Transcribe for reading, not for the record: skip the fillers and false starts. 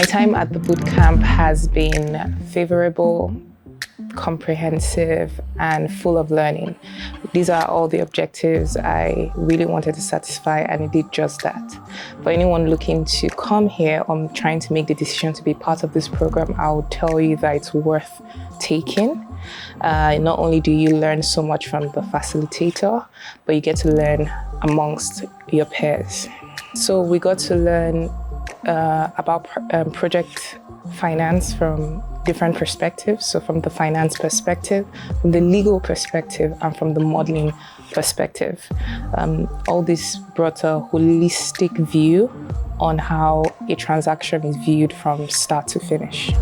time at the bootcamp has been favorable, comprehensive, and full of learning. These are all the objectives I really wanted to satisfy, and it did just that. For anyone looking to come here or trying to make the decision to be part of this program, I would tell you that it's worth taking. Not only do you learn so much from the facilitator, but you get to learn amongst your peers. So we got to learn about project finance from different perspectives. So from the finance perspective, from the legal perspective, and from the modeling perspective. All this brought a holistic view on how a transaction is viewed from start to finish.